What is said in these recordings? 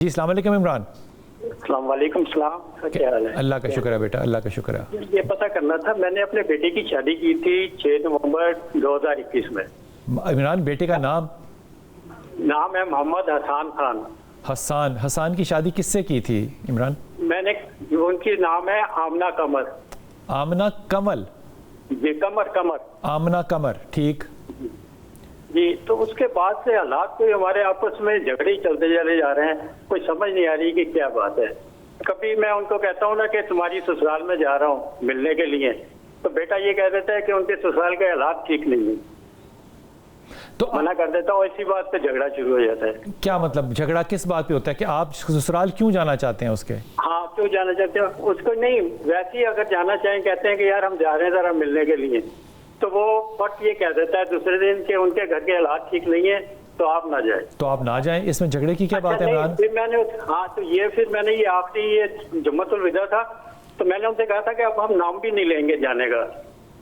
جی السلام علیکم عمران۔ السلام علیکم۔ السلام، کیا حال ہے؟ اللہ کا شکر ہے بیٹا، اللہ کا شکر ہے۔ یہ پتہ کرنا تھا، میں نے اپنے بیٹے کی شادی کی تھی 6 نومبر 2021 میں۔ عمران بیٹے کا نام ہے محمد حسان خان۔ حسان کی شادی کس سے کی تھی عمران؟ میں نے ان کی نام ہے آمنہ قمر۔ آمنہ کمل؟ جی قمر۔ آمنہ قمر، ٹھیک جی، تو اس کے بعد سے حالات کوئی ہمارے آپس میں جھگڑے چلتے چلے جا رہے ہیں، کوئی سمجھ نہیں آ رہی کہ کیا بات ہے۔ کبھی میں ان کو کہتا ہوں نا کہ تمہاری سسرال میں جا رہا ہوں ملنے کے لیے، تو بیٹا یہ کہہ دیتا ہے کہ ان کے سسرال کے حالات ٹھیک نہیں ہیں، تو منع کر دیتا ہوں، اسی بات پہ جھگڑا شروع ہو جاتا ہے۔ کیا مطلب جھگڑا کس بات پہ ہوتا ہے کہ آپ سسرال کیوں جانا چاہتے ہیں اس کے؟ ہاں کیوں جانا چاہتے ہیں اس کو؟ نہیں، ویسے ہی اگر جانا چاہیں کہتے ہیں کہ یار ہم جا رہے ہیں ذرا ملنے کے لیے، تو وہ فٹ یہ کہہ دیتا ہے دوسرے دن کہ ان کے گھر کے حالات ٹھیک نہیں ہیں تو آپ نہ جائیں۔ تو آپ نہ جائیں، اس میں جھگڑے کی کیا بات ہے عمران؟ پھر میں نے پھر میں نے یہ آخری یہ جمعۃ الوداع تھا، تو میں نے ان سے کہا تھا کہ اب ہم نام بھی نہیں لیں گے جانے کا،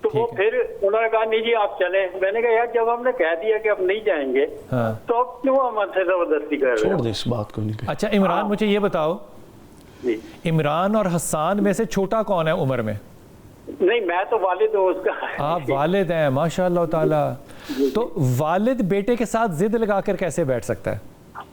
تو وہ پھر انہوں نے کہا نہیں جی آپ چلیں۔ میں نے کہا یار جب ہم نے کہہ دیا کہ اب نہیں جائیں گے تو اب کیوں ہم سے زبردستی کر رہے ہیں؟ چھوڑ دیں اس بات کو۔ اچھا عمران مجھے یہ بتاؤ، عمران اور حسان میں سے چھوٹا کون ہے عمر میں؟ نہیں میں تو والد ہوں اس کا۔ آپ والد ہیں، ماشاء اللہ تعالی۔ تو والد بیٹے کے ساتھ ضد لگا کر کیسے بیٹھ سکتا ہے؟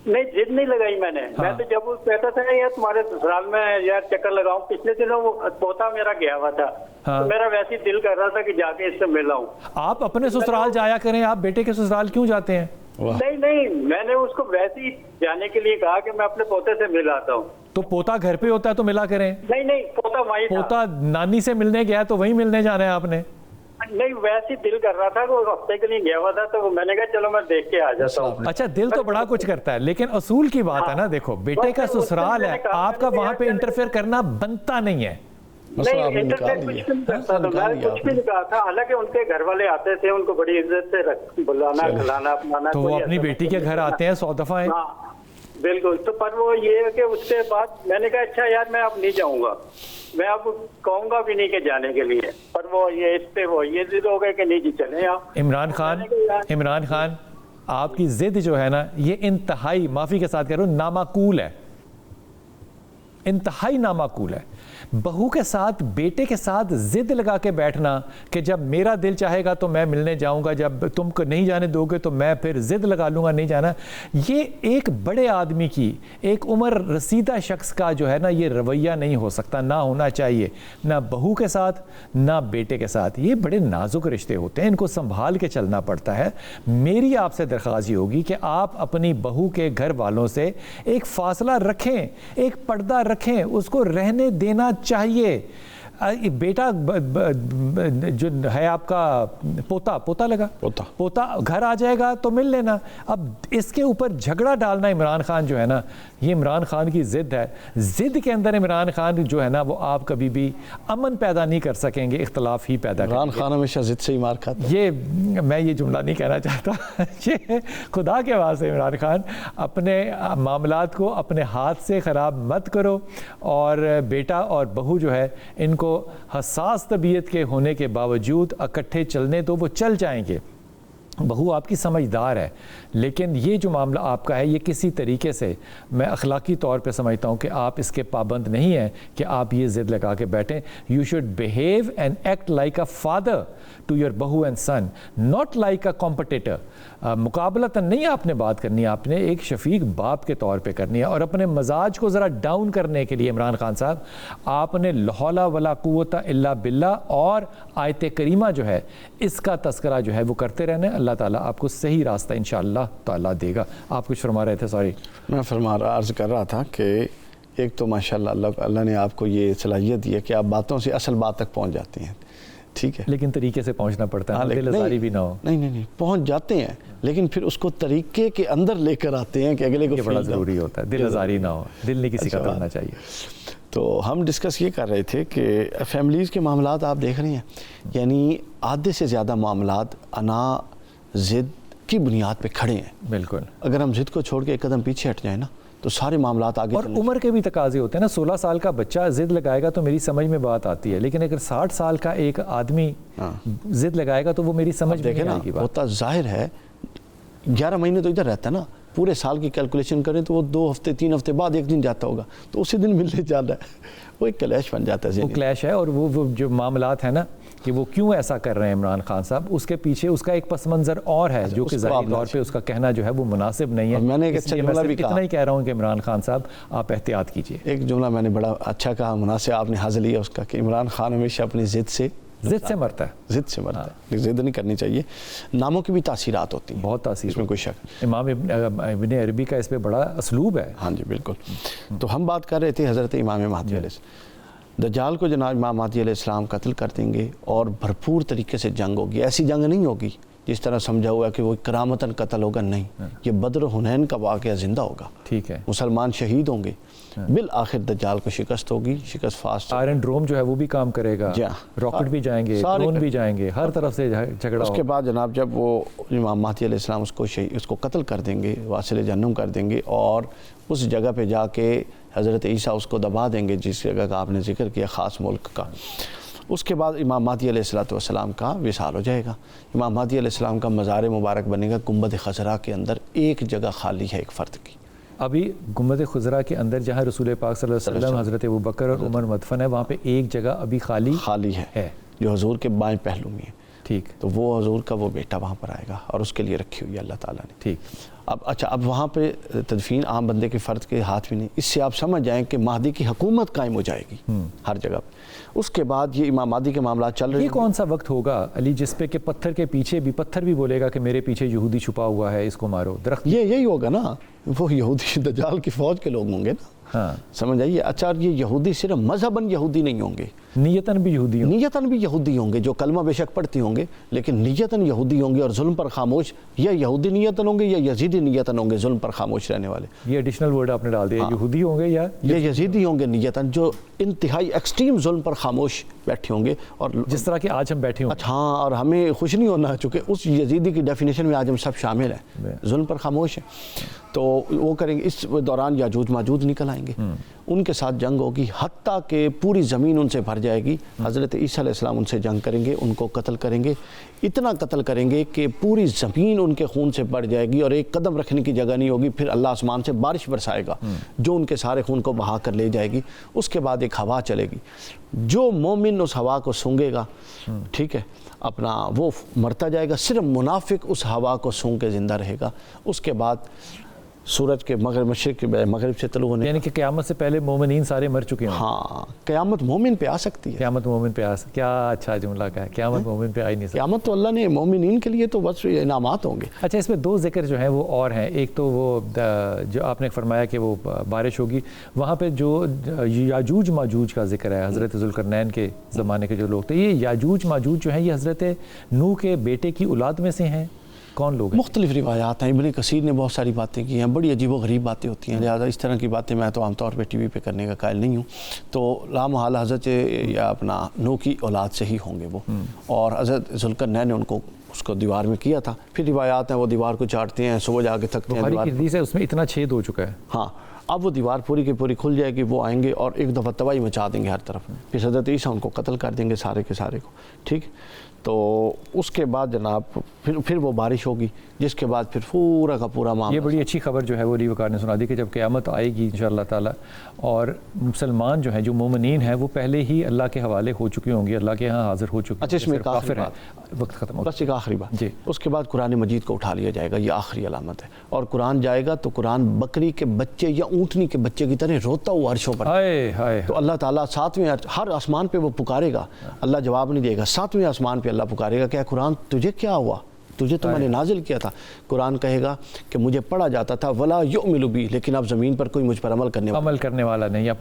نہیں ضد نہیں لگائی میں نے، میں تو جب وہ کہتا تھا یار تمہارے سسرال میں یار چکر لگاؤں، پچھلے دنوں وہ پوتا میرا گیا ہوا تھا، تو میرا ویسے ہی دل کر رہا تھا کہ جا کے اس سے ملا ہوں۔ آپ اپنے سسرال جایا کریں، آپ بیٹے کے سسرال کیوں جاتے ہیں؟ نہیں میں نے اس کو ویسے ہی جانے کے لیے کہا کہ میں اپنے پوتے سے مل آتا ہوں۔ تو پوتا گھر پہ ہوتا ہے تو ملا کریں۔ نہیں پوتا وہیں تھا۔ پوتا نانی سے ملنے گیا تو وہیں ملنے جانا ہے آپ نے؟ نہیں ویسے ہی دل کر رہا تھا، وہ ہفتے کے لیے گیا ہوا تھا، تو میں نے کہا چلو میں دیکھ کے آ جاتا ہوں۔ اچھا دل تو بڑا کچھ کرتا ہے، لیکن اصول کی بات ہے نا، دیکھو بیٹے کا سسرال ہے، آپ کا وہاں پہ انٹرفیئر کرنا بنتا نہیں ہے۔ نہیں انٹرفیئر کچھ بھی نہیں کرتا تھا، میں کچھ بھی نہیں کہا تھا، حالانکہ ان کے گھر والے آتے تھے، ان کو بڑی عزت سے بلانا کھلانا پلانا۔ تو وہ اپنی بیٹی کے گھر آتے ہیں 100 دفعہ ہیں۔ ہاں بالکل، تو پر وہ یہ ہے کہ اس کے بعد میں نے کہا اچھا یار میں اب نہیں جاؤں گا، میں اب کہوں گا بھی نہیں کہ جانے کے لیے، پر وہ یہ اس پہ وہ یہ ضد ہو گئے کہ نہیں جی چلیں آپ۔ عمران خان آپ کی ضد جو ہے نا یہ انتہائی، معافی کے ساتھ کہہ رہا ہوں، نامعقول ہے، انتہائی نامعقول ہے۔ بہو کے ساتھ بیٹے کے ساتھ ضد لگا کے بیٹھنا کہ جب میرا دل چاہے گا تو میں ملنے جاؤں گا، جب تم کو نہیں جانے دو گے تو میں پھر ضد لگا لوں گا نہیں جانا، یہ ایک بڑے آدمی کی، ایک عمر رسیدہ شخص کا جو ہے نا یہ رویہ نہیں ہو سکتا، نہ ہونا چاہیے، نہ بہو کے ساتھ نہ بیٹے کے ساتھ۔ یہ بڑے نازک رشتے ہوتے ہیں، ان کو سنبھال کے چلنا پڑتا ہے۔ میری آپ سے درخواست یہ ہوگی کہ آپ اپنی بہو کے گھر والوں سے ایک فاصلہ رکھیں، ایک پردہ رکھیں، اس کو رہنے دینا چاہیے۔ بیٹا جو ہے آپ کا پوتا گھر آ جائے گا تو مل لینا۔ اب اس کے اوپر جھگڑا ڈالنا عمران خان جو ہے نا یہ عمران خان کی ضد ہے، ضد کے اندر عمران خان جو ہے نا وہ آپ کبھی بھی امن پیدا نہیں کر سکیں گے، اختلاف ہی پیدا کریں گے۔ عمران خان ہمیشہ ضد سے ہی مار کھاتا ہے۔ یہ میں یہ جملہ نہیں کہنا چاہتا، یہ خدا کے واسطے عمران خان اپنے معاملات کو اپنے ہاتھ سے خراب مت کرو، اور بیٹا اور بہو جو ہے ان کو حساس طبیعت کے ہونے کے باوجود اکٹھے چلنے تو وہ چل جائیں گے۔ بہو آپ کی سمجھدار ہے، لیکن یہ جو معاملہ آپ کا ہے یہ کسی طریقے سے میں اخلاقی طور پہ سمجھتا ہوں کہ آپ اس کے پابند نہیں ہیں کہ آپ یہ ضد لگا کے بیٹھیں۔ You should behave and act like a father to your بہو and son, not like a competitor. مقابلتاً نہیں آپ نے بات کرنی ہے، آپ نے ایک شفیق باپ کے طور پہ کرنی ہے، اور اپنے مزاج کو ذرا ڈاؤن کرنے کے لیے عمران خان صاحب آپ نے لا حول ولا قوت الا باللہ اور آیت کریمہ جو ہے اس کا تذکرہ جو ہے وہ کرتے رہنا ہے۔ اللہ تعالیٰ آپ کو صحیح راستہ انشاءاللہ تعالیٰ دے گا۔ آپ کچھ فرما رہے تھے؟ سوری میں عرض کر رہا تھا کہ ایک تو ماشاءاللہ اللہ نے آپ کو یہ صلاحیت دی ہے کہ آپ باتوں سے اصل بات تک پہنچ جاتی ہیں، ٹھیک ہے، لیکن طریقے سے پہنچنا پڑتا ہے، دل آزاری بھی نہ ہو۔ نہیں پہنچ جاتے ہیں، لیکن پھر اس کو طریقے کے اندر لے کر آتے ہیں کہ اگلے کو بڑا ضروری ہوتا ہے، دل آزاری نہ ہو، دل نہیں کسی کا توڑنا چاہیے۔ تو ہم ڈسکس یہ کر رہے تھے کہ فیملیز کے معاملات آپ دیکھ رہے ہیں، یعنی آدھے سے زیادہ معاملات انا ضد کی بنیاد پہ کھڑے ہیں۔ بالکل، اگر ہم ضد کو چھوڑ کے ایک قدم پیچھے ہٹ جائیں نا تو سارے معاملات آگے، اور عمر کے بھی تقاضے ہوتے ہیں نا۔ 16 سال کا بچہ ضد لگائے گا تو میری سمجھ میں بات آتی ہے، لیکن اگر 60 سال کا ایک آدمی ضد لگائے گا تو وہ میری سمجھ میں نہیں آئے گی بات۔ ہوتا ظاہر ہے 11 مہینے تو ادھر رہتا ہے نا، پورے سال کی کیلکولیشن کریں تو وہ 2 ہفتے 3 ہفتے بعد ایک دن جاتا ہوگا، تو اسی دن ملنے جا رہا ہے، وہ ایک کلیش بن جاتا ہے، وہ کلیش ہے۔ اور وہ جو معاملات ہیں نا کہ وہ کیوں ایسا کر رہے ہیں عمران خان صاحب، اس کے پیچھے اس کا ایک پس منظر اور ہے جو کہ ظاہری طور پہ اس کا کہنا جو ہے وہ مناسب نہیں ہے۔ میں نے ایک اس لیے اچھا میں جملہ صرف بھی کہا، اتنا ہی کہہ رہا ہوں کہ عمران خان صاحب آپ احتیاط کیجئے۔ ایک جملہ میں نے بڑا اچھا کہا، مناسب آپ نے حاصل لیا اس کا، کہ عمران خان ہمیشہ اپنی ضد سے مرتا ہے، ضد سے مرتا ہے، ضد نہیں کرنی چاہیے۔ ناموں کی بھی تاثیرات ہوتی ہیں، بہت تاثیر، اس میں کوئی شک۔ امام ابن عربی کا اس پہ بڑا اسلوب ہے۔ ہاں جی بالکل۔ تو ہم بات کر رہے تھے حضرت امام مہدی علیہ السلام، دجال کو جناب امام مہدی علیہ السلام قتل کر دیں گے اور بھرپور طریقے سے جنگ ہوگی۔ ایسی جنگ نہیں ہوگی جس طرح سمجھا ہوا کہ وہ کرامتاً قتل ہوگا، نہیں، یہ بدر و حنین کا واقعہ زندہ ہوگا، ٹھیک ہے، مسلمان شہید ہوں گے، بالآخر دجال کو شکست ہوگی، شکست فاسٹ۔ آئرن ڈروم جو ہے وہ بھی کام کرے گا، راکٹ بھی جائیں گے، ڈرون بھی جائیں گے، ہر طرف سے جھگڑا۔ اس کے بعد جناب جب وہ امام مہدی علیہ السلام اس کو قتل کر دیں گے، واصل جہنم کر دیں گے، اور اس جگہ پہ جا کے حضرت عیسیٰ اس کو دبا دیں گے جس جگہ کا آپ نے ذکر کیا، خاص ملک کا۔ اس کے بعد امام مہدی علیہ السلام کا وصال ہو جائے گا۔ امام مہدی علیہ السلام کا مزار مبارک بنے گا گنبد خضرا کے اندر، ایک جگہ خالی ہے ایک فرد کی۔ ابھی گنبد خضرا کے اندر جہاں رسول پاک صلی اللہ علیہ وسلم، حضرت ابوبکر اور عمر مدفن ہے، وہاں پہ ایک جگہ ابھی خالی ہے جو حضور کے بائیں پہلو میں ہے، ٹھیک، تو وہ حضور کا وہ بیٹا وہاں پر آئے گا اور اس کے لیے رکھی ہوئی ہے اللہ تعالیٰ نے، ٹھیک۔ اب وہاں پہ تدفین عام بندے کے فرد کے ہاتھ میں نہیں، اس سے آپ سمجھ جائیں کہ مہدی کی حکومت قائم ہو جائے گی ہر جگہ پہ۔ اس کے بعد یہ امام مہدی کے معاملات چل رہے ہیں۔ یہ کون سا وقت ہوگا علی جس پہ کہ پتھر کے پیچھے بھی پتھر بھی بولے گا کہ میرے پیچھے یہودی چھپا ہوا ہے، اس کو مارو، درخت؟ یہی ہوگا نا، وہ یہودی دجال کی فوج کے لوگ ہوں گے نا، ہاں سمجھ آئیے۔ اچھا، یہ یہودی صرف مذہباً یہودی نہیں ہوں گے، نیتاً بھی یہودی ہوں گے، نیتاً بھی یہودی ہوں گے، جو کلمہ بے شک پڑھتی ہوں گے لیکن نیتاً یہودی ہوں گے اور ظلم پر خاموش، یا یہودی نیتاً ہوں گے یا یزیدی نیتاً ہوں گے، ظلم پر خاموش رہنے والے۔ یہ ایڈیشنل ورڈ آپ نے ڈال دیا، یہودی ہوں گے یا یزیدی ہوں گے نیتاً، جو انتہائی ایکسٹریم ظلم پر خاموش بیٹھے ہوں گے، اور جس طرح کہ آج ہم بیٹھے ہوں۔ اچھا ہاں، اور ہمیں خوش نہیں ہونا چونکہ اس یزیدی کی ڈیفینیشن میں آج ہم سب شامل ہیں، ظلم پر خاموش ہیں، تو وہ کریں گے۔ اس دوران یاجوج ماجوج نکل آئیں گے، ان کے ساتھ جنگ ہوگی، حتیٰ کہ پوری زمین ان سے بھر جائے گی۔ حضرت عیسیٰ علیہ السلام ان سے جنگ کریں گے، ان کو قتل کریں گے، اتنا قتل کریں گے کہ پوری زمین ان کے خون سے بھر جائے گی اور ایک قدم رکھنے کی جگہ نہیں ہوگی۔ پھر اللہ آسمان سے بارش برسائے گا جو ان کے سارے خون کو بہا کر لے جائے گی۔ اس کے بعد ایک ہوا چلے گی، جو مومن اس ہوا کو سونگے گا، ٹھیک ہے، اپنا وہ مرتا جائے گا، صرف منافق اس ہوا کو سونگ کے زندہ رہے گا۔ اس کے بعد سورج کے مشرق کے مغرب سے طلوع ہونے، یعنی کہ قیامت سے پہلے مومنین سارے مر چکے ہیں۔ ہاں، قیامت مومن پہ آ سکتی ہے، قیامت مومن پہ کیا اچھا جملہ کا ہے، قیامت مومن پہ آئی نہیں سکتی۔ قیامت تو اللہ نے مومنین کے لیے تو بس انعامات ہوں گے۔ اچھا، اس میں 2 ذکر جو ہیں وہ اور ہیں، ایک تو وہ جو آپ نے فرمایا کہ وہ بارش ہوگی، وہاں پہ جو یاجوج ماجوج کا ذکر ہے، حضرت ذوالقرنین کے زمانے کے جو لوگ تھے، یہ یاجوج ماجوج جو ہیں یہ حضرت نوح کے بیٹے کی اولاد میں سے ہیں، کون لوگ ہیں؟ مختلف روایات ہیں، ابن کثیر نے بہت ساری باتیں کی ہیں، بڑی عجیب و غریب باتیں ہوتی ہیں، لہٰذا اس طرح کی باتیں میں تو عام طور پہ ٹی وی پہ کرنے کا قائل نہیں ہوں۔ تو لامحال حضرت یا اپنا نوح کی اولاد سے ہی ہوں گے وہ، اور حضرت ذوالقرنین نے ان کو اس کو دیوار میں کیا تھا۔ پھر روایات ہیں وہ دیوار کو چاٹتے ہیں، صبح جا کے تھکتے ہیں، بخاری کی حدیث ہے اس میں اتنا چھید ہو چکا ہے۔ ہاں، اب وہ دیوار پوری کی پوری کھل جائے گی، وہ آئیں گے اور ایک دفعہ تباہی مچا دیں گے ہر طرف، پھر حضرت عیسیٰ ان کو قتل کر دیں گے سارے کے سارے کو، ٹھیک۔ تو اس کے بعد جناب پھر وہ بارش ہوگی، جس کے بعد پھر پورا کا پورا معاملہ۔ یہ بڑی اچھی خبر جو ہے وہ علی وقار نے سنا دی کہ جب قیامت آئے گی انشاءاللہ تعالی، اور مسلمان جو ہیں، جو مومنین ہیں، وہ پہلے ہی اللہ کے حوالے ہو چکے ہوں گے، اللہ کے ہاں حاضر ہو چکے ہیں۔ اچھا، اس میں کافر ہیں، وقت ختم ہو گیا، بس ایک آخری بات جی۔ اس کے بعد قرآن مجید کو اٹھا لیا جائے گا، یہ آخری علامت ہے، اور قرآن جائے گا تو قرآن بکری کے بچے یا اونٹنی کے بچے کی طرح روتا ہوا عرشوں پر، ہائے ہائے، تو اللہ تعالیٰ 7ویں ہر آسمان پہ وہ پکارے گا، اللہ جواب نہیں دے گا، 7ویں آسمان پہ اللہ پکارے گا، کہ قرآن تجھے کیا ہوا، تجھے تو میں نے نازل کیا تھا۔ قرآن کہے گا کہ مجھے پڑھا جاتا تھا ولا یؤمن بی، لیکن اب زمین پر کوئی مجھ پر عمل کرنے والا نہیں۔